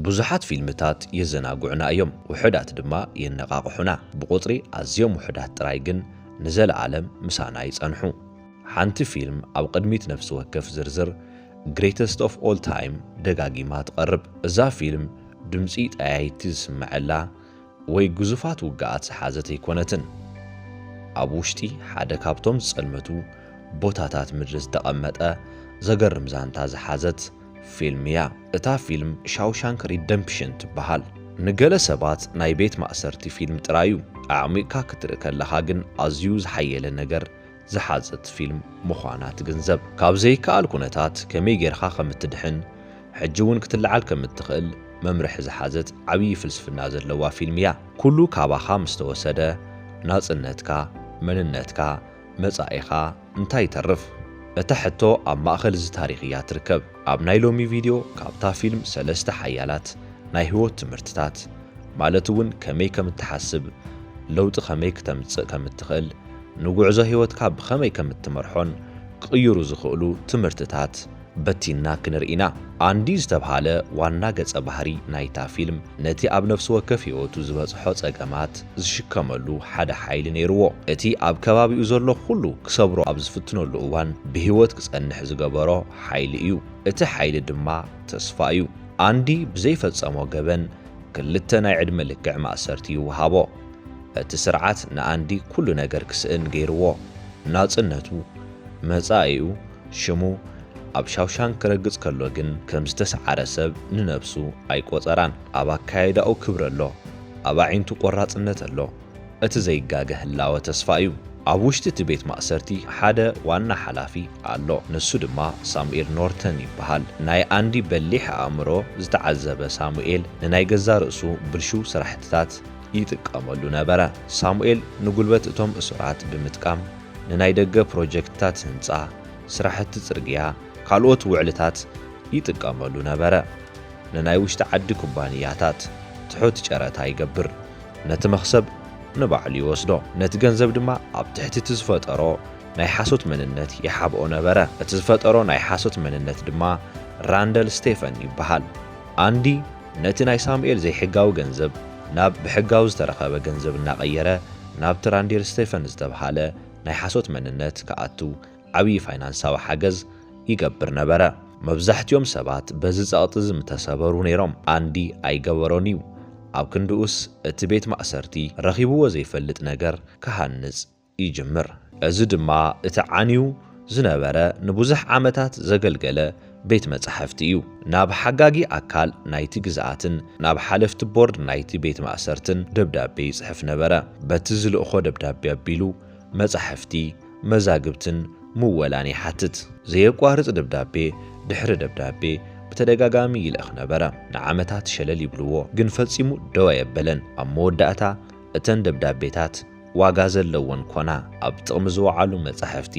ብዙሓት ፊልምታት የዘናጉዕና እዮም ውሕዳት ድማ የነቃቅሑና ብቁጥሪ ኣዝዮም ውሕዳት ጥራይ ግን ንዘለዓለም ምሳና ይጸንሑ ሓንቲ ፊልም ኣብ ቅድሚት ነፍሲ ወከፍ ዝርዝር greatest of all time ደጋጊማ ትቐርብ እዛ ፊልም ድምጺ ጠያይቲ ዝስምዐላ ወይ ግዙፋት ውግኣት ዝሓዘት ኣይኮነትን ኣብ ውሽጢ ሓደ ካብቶም ዝጸልመቱ ቦታታት ምድሪ ዝተቐመጠ ዘገርም ዛንታ ዝሓዘት ፊልም እያ እታ ፊልም ሻውሻንክ ሪደምፕሽን ትበሃል ንገለ ሰባት ናይ ቤት ማእሰርቲ ፊልም ጥራዩ ኣዕሚቕካ ክትርኢ ከለኻ ግን ኣዝዩ ዝሓየለ ነገር ዝሓዘት ፊልም ምዃና ትግንዘብ ካብ ዘይከኣል ኩነታት ከመይ ጌርኻ ከም እትድሕን ሕጂ እውን ክትለዓል ከም እትኽእል መምርሒ ዝሓዘት ዓብዪ ፍልስፍና ዘለዋ ፊልም እያ ኩሉ ካባኻ ምስ ተወሰደ ናጽነትካ መንነትካ መጻኢኻ እንታይ ይተርፍ እታ ሕቶ ኣብ ማእኸል እዚ ታሪኽ እያ ትርከብ ኣብ ናይ ሎሚ ቪድዮ ካብታ ፊልም ሰለስተ ሓያላት ናይ ህይወት ትምህርትታት ማለት እውን ከመይ ከም እትሓስብ ለውጢ ከመይ ከተምጽእ ከም እትኽእል ንጉዕዞ ህይወትካ ብኸመይ ከም እትመርሖን ክቕይሩ ዝኽእሉ ትምህርትታት በቲና ክንርኢና ኣንዲ ዝተብሃለ ዋና ገጸ ባህሪ ናይታ ፊልም ነቲ ኣብ ነፍሲ ወከፍ ህይወቱ ዝበጽሖ ጸገማት ዝሽከመሉ ሓደ ሓይሊ ነይርዎ እቲ ኣብ ከባቢኡ ዘሎ ኩሉ ክሰብሮ ኣብ ዝፍትነሉ እዋን ብህይወት ክጸንሕ ዝገበሮ ሓይሊ እዩ እቲ ሓይሊ ድማ ተስፋ እዩ ኣንዲ ብዘይፈጸሞ ገበን ክልተ ናይ ዕድመ ልክዕ ማእሰርቲ ይወሃቦ እቲ ስርዓት ንኣንዲ ኩሉ ነገር ክስእን ገይርዎ ናጽነቱ መጻኢኡ ሽሙ ኣብ ሻውሻንክ ክረግጽ ከሎ ግን ከም ዝተሰዓረ ሰብ ንነፍሱ ኣይቆጸራን ኣብ ኣካይዳኡ ክብሪ ኣሎ ኣብ ኣዒንቱ ቆራጽነት ኣሎ እቲ ዘይጋገ ህላወ ተስፋ እዩ ኣብ ውሽጢ እቲ ቤት ማእሰርቲ ሓደ ዋና ሓላፊ ኣሎ ንሱ ድማ ሳሙኤል ኖርተን ይበሃል ናይ ኣንዲ በሊሕ ኣእምሮ ዝተዓዘበ ሳሙኤል ንናይ ገዛ ርእሱ ብልሹ ስራሕትታት ይጥቀመሉ ነበረ ሳሙኤል ንጉልበት እቶም እሱራት ብምጥቃም ንናይ ደገ ፕሮጀክትታት ህንጻ ስራሕቲ ጽርግያ ካልኦት ውዕልታት ይጥቀመሉ ነበረ ንናይ ውሽጢ ዓዲ ኩባንያታት ትሑት ጨረታ ይገብር ነቲ መኽሰብ ንባዕሉ ይወስዶ ነቲ ገንዘብ ድማ ኣብ ትሕቲ እቲ ዝፈጠሮ ናይ ሓሶት መንነት ይሓብኦ ነበረ እቲ ዝፈጠሮ ናይ ሓሶት መንነት ድማ ራንደል ስቴፈን ይበሃል ኣንዲ ነቲ ናይ ሳሙኤል ዘይሕጋዊ ገንዘብ ናብ ብሕጋዊ ዝተረኸበ ገንዘብ እናቐየረ ናብቲ ራንደል ስቴፈን ዝተብሃለ ናይ ሓሶት መንነት ከኣቱ ዓብዪ ፋይናንሳዊ ሓገዝ ይገብር ነበረ መብዛሕትዮም ሰባት በዚ ጸቕጢ ዝምተሰበሩ ነይሮም ኣንዲ ኣይገበሮን እዩ ኣብ ክንድኡስ እቲ ቤት ማእሰርቲ ረኺብዎ ዘይፈልጥ ነገር ክሃንጽ ይጅምር እዚ ድማ እቲ ዓንዩ ዝነበረ ንብዙሕ ዓመታት ዘገልገለ ቤት መጻሕፍቲ እዩ ናብ ሓጋጊ ኣካል ናይቲ ግዝኣትን ናብ ሓለፍቲ ቦርድ ናይቲ ቤት ማእሰርትን ደብዳቤ ይጽሕፍ ነበረ በቲ ዝልእኾ ደብዳቤ ኣቢሉ መጻሕፍቲ መዛግብትን ምወላን ይሓትት ዘየቋርጽ ደብዳቤ ድሕሪ ደብዳቤ ብተደጋጋሚ ይልእኽ ነበረ ንዓመታት ሸለል ይብልዎ ግን ፈጺሙ ደው የበለን ኣብ መወዳእታ እተን ደብዳቤታት ዋጋ ዘለወን ኮና ኣብ ጥቕሚ ዝወዓሉ መጻሕፍቲ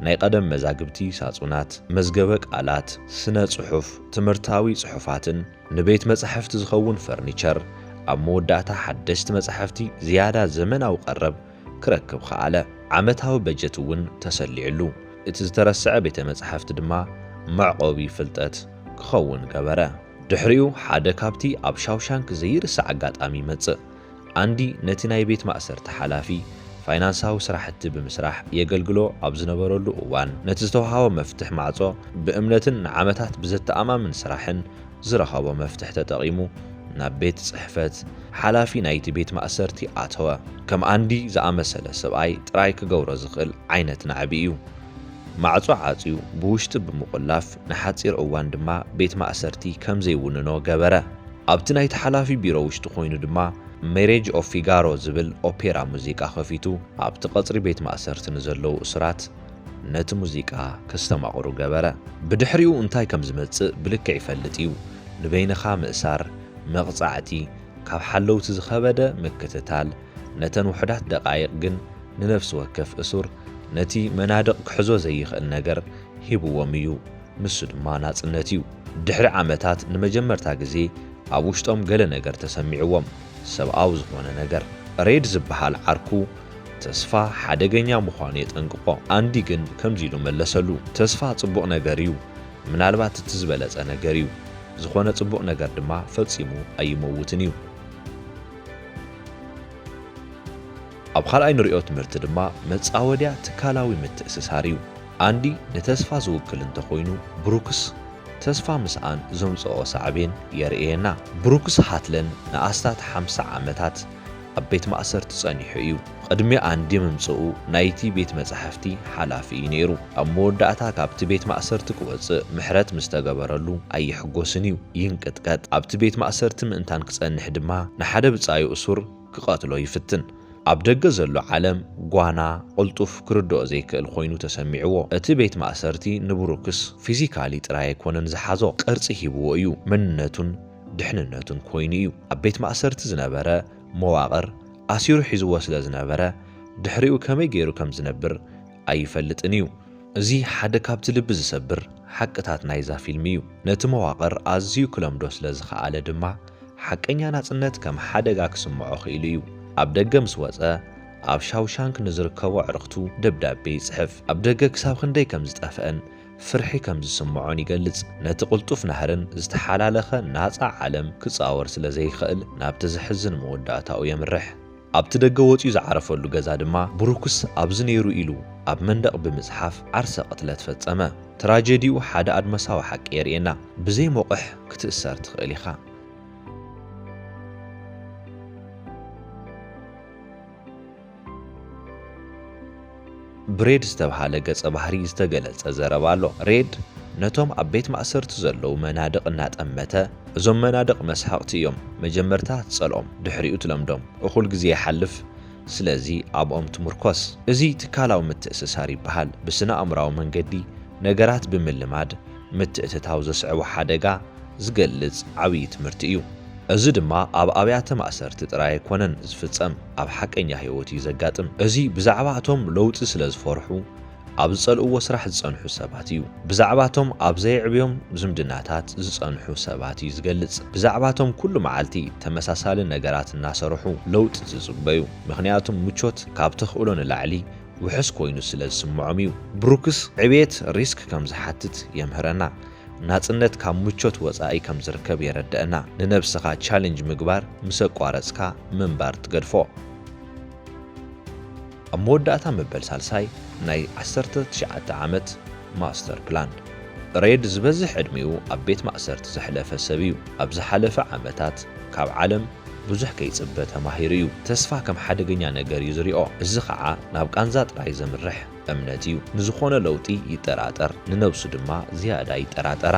ናይ ቀደም መዛግብቲ ሳጹናት መዝገበ ቃላት ስነ ጽሑፍ ትምህርታዊ ጽሑፋትን ንቤት መጻሕፍቲ ዝኸውን ፈርኒቸር ኣብ መወዳእታ ሓደሽቲ መጻሕፍቲ ዝያዳ ዘመናዊ ቀረብ ክረክብ ከኣለ ዓመታዊ በጀት እውን ተሰሊዕሉ እቲ ዝተረስዐ ቤተ መጻሕፍቲ ድማ መዕቆቢ ፍልጠት ክኸውን ገበረ ድሕሪኡ ሓደ ካብቲ ኣብ ሻውሻንክ ዘይርስዕ ኣጋጣሚ መጽእ ኣንዲ ነቲ ናይ ቤት ማእሰርቲ ሓላፊ ፋይናንሳዊ ስራሕቲ ብምስራሕ የገልግሎ ኣብ ዝነበረሉ እዋን ነቲ ዝተውሃቦ መፍትሕ ማዕጾ ብእምነትን ንዓመታት ብዘተኣማምን ስራሕን ዝረኸቦ መፍትሕ ተጠቒሙ ናብ ቤት ጽሕፈት ሓላፊ ናይቲ ቤት ማእሰርቲ ኣተወ ከም ኣንዲ ዝኣመሰለ ሰብኣይ ጥራይ ክገብሮ ዝኽእል ዓይነት ናዕቢ እዩ ማዕጾ ዓጽዩ ብውሽጢ ብምቑላፍ ንሓፂር እዋን ድማ ቤት ማእሰርቲ ከም ዘይውንኖ ገበረ ኣብቲ ናይቲ ሓላፊ ቢሮ ውሽጢ ኮይኑ ድማ ሜሬጅ ኦፍ ፊጋሮ ዝብል ኦፔራ ሙዚቃ ከፊቱ ኣብቲ ቐጽሪ ቤት ማእሰርቲ ንዘለዉ እሱራት ነቲ ሙዚቃ ከስተማቕሩ ገበረ ብድሕሪኡ እንታይ ከም ዝመጽእ ብልክዕ ይፈልጥ እዩ ንበይንኻ ምእሳር መቕጻዕቲ ካብ ሓለውቲ ዝኸበደ ምክትታል ነተን ውሕዳት ደቃይቕ ግን ንነፍሲ ወከፍ እሱር ነቲ መናድቕ ክሕዞ ዘይኽእል ነገር ሂብዎም እዩ ንሱ ድማ ናጽነት እዩ ድሕሪ ዓመታት ንመጀመርታ ግዜ ኣብ ውሽጦም ገለ ነገር ተሰሚዕዎም ሰብኣዊ ዝኾነ ነገር ሬድ ዝበሃል ዓርኩ ተስፋ ሓደገኛ ምዃኑ የጠንቅቆ ኣንዲ ግን ከምዚ ኢሉ መለሰሉ ተስፋ ጽቡቕ ነገር እዩ ምናልባት እቲ ዝበለጸ ነገር እዩ ዝኾነ ጽቡቕ ነገር ድማ ፈጺሙ ኣይመውትን እዩ ኣብ ካልኣይ ንሪኦ ትምህርቲ ድማ መጻወድያ ትካላዊ ምትእስሳር እዩ ኣንዲ ንተስፋ ዝውክል እንተኾይኑ ብሩክስ ተስፋ ምስኣን ዘምጽኦ ሳዕቤን የርእየና ብሩክስ ሃትለን ንኣስታት 50 ዓመታት ኣብ ቤት ማእሰርቲ ጸኒሑ እዩ ቅድሚ ኣንዲ ምምጽኡ ናይቲ ቤት መጻሕፍቲ ሓላፊ እዩ ነይሩ ኣብ መወዳእታ ካብቲ ቤት ማእሰርቲ ክወፅእ ምሕረት ምስ ተገበረሉ ኣይሕጎስን እዩ ይንቅጥቀጥ ኣብቲ ቤት ማእሰርቲ ምእንታን ክጸንሕ ድማ ንሓደ ብጻዩ እሱር ክቐትሎ ይፍትን ኣብ ደገ ዘሎ ዓለም ጓና ቁልጡፍ ክርድኦ ዘይክእል ኮይኑ ተሰሚዕዎ እቲ ቤት ማእሰርቲ ንብሩክስ ፊዚካሊ ጥራይ ኣይኮነን ዝሓዞ ቅርጺ ሂብዎ እዩ መንነቱን ድሕንነቱን ኮይኑ እዩ ኣብ ቤት ማእሰርቲ ዝነበረ መዋቕር ኣሲሩ ሒዝዎ ስለ ዝነበረ ድሕሪኡ ከመይ ገይሩ ከም ዝነብር ኣይፈልጥን እዩ እዚ ሓደ ካብቲ ልቢ ዝሰብር ሓቅታት ናይዛ ፊልም እዩ ነቲ መዋቕር ኣዝዩ ክለምዶ ስለ ዝኸኣለ ድማ ሓቀኛ ናጽነት ከም ሓደጋ ክስምዖ ኽኢሉ እዩ ኣብ ደገ ምስ ወፀ ኣብ ሻውሻንክ ንዝርከቦ ዕርኽቱ ደብዳቤ ይጽሕፍ ኣብ ደገ ክሳብ ክንደይ ከም ዝጠፍአን ፍርሒ ከም ዝስምዖን ይገልጽ ነቲ ቁልጡፍ ናህርን ዝተሓላለኸ ናፃ ዓለም ክጻወር ስለ ዘይኽእል ናብቲ ዝሕዝን መወዳእታኡ የምርሕ ኣብቲ ደገ ወፂኡ ዝዓረፈሉ ገዛ ድማ ብሩክስ ኣብዚ ነይሩ ኢሉ ኣብ መንደቕ ብምጽሓፍ ዓርሰ ቅትለት ፈጸመ ትራጀዲኡ ሓደ ኣድመሳዊ ሓቂ የርእየና ብዘይ ሞቕሕ ክትእሰር ትኽእል ኢኻ ብሬድ ዝተባሃለ ገጸ ባህሪ ዝተገለጸ ዘረባ ኣሎ ሬድ ነቶም ኣብ ቤት ማእሰርቲ ዘለዉ መናድቕ እናጠመተ እዞም መናድቕ መስሓቕቲ እዮም መጀመርታ ትጸልኦም ድሕሪኡ ትለምዶም እኹል ግዜ ይሓልፍ ስለዚ ኣብኦም ትምርኮስ እዚ ትካላዊ ምትእስሳር ይበሃል ብስነ ኣእምራዊ መንገዲ ነገራት ብምልማድ ምትእትታው ዘስዕቦ ሓደጋ ዝገልጽ ዓብዪ ትምህርቲ እዩ እዚ ድማ ኣብ ኣብያተ ማእሰርቲ ጥራይ ኣይኮነን ዝፍጸም ኣብ ሓቀኛ ህይወት እዩ ዘጋጥም እዚ ብዛዕባ እቶም ለውጢ ስለ ዝፈርሑ ኣብ ዝጸልእዎ ስራሕ ዝጸንሑ ሰባት እዩ ብዛዕባ እቶም ኣብ ዘይዕብዮም ዝምድናታት ዝጸንሑ ሰባት እዩ ዝገልጽ ብዛዕባ እቶም ኩሉ መዓልቲ ተመሳሳሊ ነገራት እናሰርሑ ለውጢ ዝጽበዩ ምኽንያቱም ምቾት ካብ ተኽእሎ ንላዕሊ ውሕስ ኮይኑ ስለ ዝስምዖም እዩ ብሩክስ ዕብየት ሪስክ ከም ዝሓትት የምህረና ናጽነት ካብ ምቾት ወጻኢ ከም ዝርከብ የረድአና ንነብስኻ ቻሌንጅ ምግባር ምስ ኣቋረጽካ ምንባር ትገድፎ ኣብ መወዳእታ መበል ሳልሳይ ናይ 19 ዓመት ማስተር ፕላን ሬድ ዝበዝሕ ዕድሚኡ ኣብ ቤት ማእሰርቲ ዘሕለፈ ሰብ እዩ ኣብ ዝሓለፈ ዓመታት ካብ ዓለም ብዙሕ ከይጽበ ተማሂሩ እዩ ተስፋ ከም ሓደገኛ ነገር እዩ ዝሪኦ እዚ ከዓ ናብ ቃንዛ ጥራይ ዘምርሕ እምነት እዩ ንዝኾነ ለውጢ ይጠራጠር ንነብሱ ድማ ዝያዳ ይጠራጠራ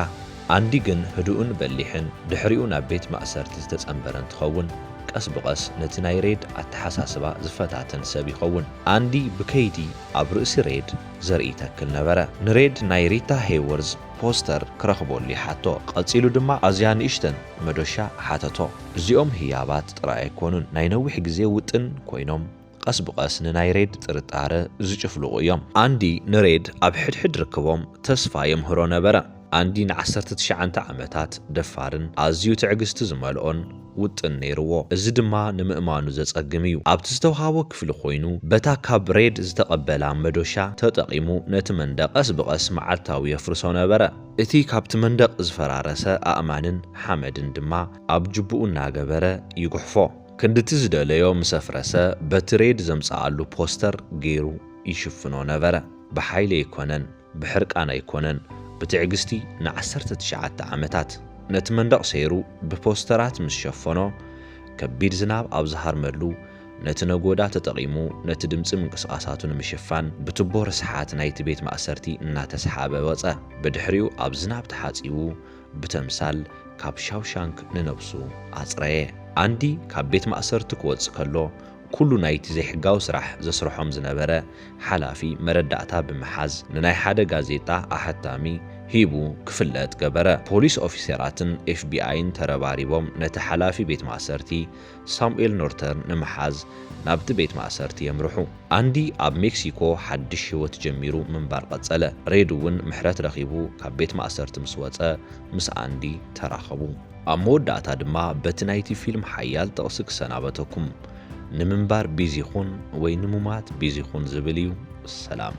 ኣንዲ ግን ህዱእን በሊሕን ድሕሪኡ ናብ ቤት ማእሰርቲ ዝተጸንበረ እንትኸውን ቀስ ብቐስ ነቲ ናይ ሬድ ኣተሓሳስባ ዝፈታተን ሰብ ይኸውን ኣንዲ ብከይዲ ኣብ ርእሲ ሬድ ዘርኢ ተክል ነበረ ንሬድ ናይ ሪታ ሄይወርዝ ፖስተር ክረኽበሉ ይሓቶ ቀጺሉ ድማ ኣዝያ ንእሽተን መዶሻ ሓተቶ እዚኦም ህያባት ጥራይ ኣይኮኑን ናይ ነዊሕ ግዜ ውጥን ኮይኖም ቀስ ብቐስ ንናይ ሬድ ጥርጣረ ዝጭፍልቑ እዮም ኣንዲ ንሬድ ኣብ ሕድሕድ ርክቦም ተስፋ የምህሮ ነበረ ኣንዲ ን19 ዓመታት ደፋርን ኣዝዩ ትዕግስቲ ዝመልኦን ውጥን ነይርዎ እዚ ድማ ንምእማኑ ዘጸግም እዩ ኣብቲ ዝተውሃቦ ክፍሊ ኮይኑ በታ ካብ ሬድ ዝተቐበላ መዶሻ ተጠቒሙ ነቲ መንደቕ ቀስ ብቐስ መዓልታዊ የፍርሶ ነበረ እቲ ካብቲ መንደቕ ዝፈራረሰ ኣእማንን ሓመድን ድማ ኣብ ጅቡኡ እናገበረ ይጉሕፎ ክንድቲ ዝደለዮ ምስ ኣፍረሰ በቲ ሬድ ዘምጽኣሉ ፖስተር ገይሩ ይሽፍኖ ነበረ ብሓይሊ ኣይኮነን ብሕርቃን ኣይኮነን ብትዕግስቲ ን19 ዓመታት ነቲ መንደቕ ሰይሩ ብፖስተራት ምስ ሸፈኖ ከቢድ ዝናብ ኣብ ዝሃርመሉ ነቲ ነጎዳ ተጠቒሙ ነቲ ድምፂ ምንቅስቓሳቱ ንምሽፋን ብትቦ ርስሓት ናይቲ ቤት ማእሰርቲ እናተሰሓበ ወፀ ብድሕሪኡ ኣብ ዝናብ ተሓፂቡ ብተምሳል ካብ ሻውሻንክ ንነብሱ ኣጽረየ ኣንዲ ካብ ቤት ማእሰርቲ ክወጽእ ከሎ ኩሉ ናይቲ ዘይሕጋዊ ስራሕ ዘስርሖም ዝነበረ ሓላፊ መረዳእታ ብምሓዝ ንናይ ሓደ ጋዜጣ ኣሕታሚ ሂቡ ክፍለጥ ገበረ ፖሊስ ኦፊሰራትን ኤፍቢአይን ተረባሪቦም ነቲ ሓላፊ ቤት ማእሰርቲ ሳሙኤል ኖርተርን ንምሓዝ ናብቲ ቤት ማእሰርቲ የምርሑ ኣንዲ ኣብ ሜክሲኮ ሓድሽ ህይወት ጀሚሩ ምንባር ቀጸለ ሬድ እውን ምሕረት ረኺቡ ካብ ቤት ማእሰርቲ ምስ ወፀ ምስ ኣንዲ ተራኸቡ ኣብ መወዳእታ ድማ በቲ ናይቲ ፊልም ሓያል ጥቕሲ ክሰናበተኩም ንምንባር ቢዚ ኹን ወይ ንምማት ቢዚ ኹን ዝብል እዩ ሰላም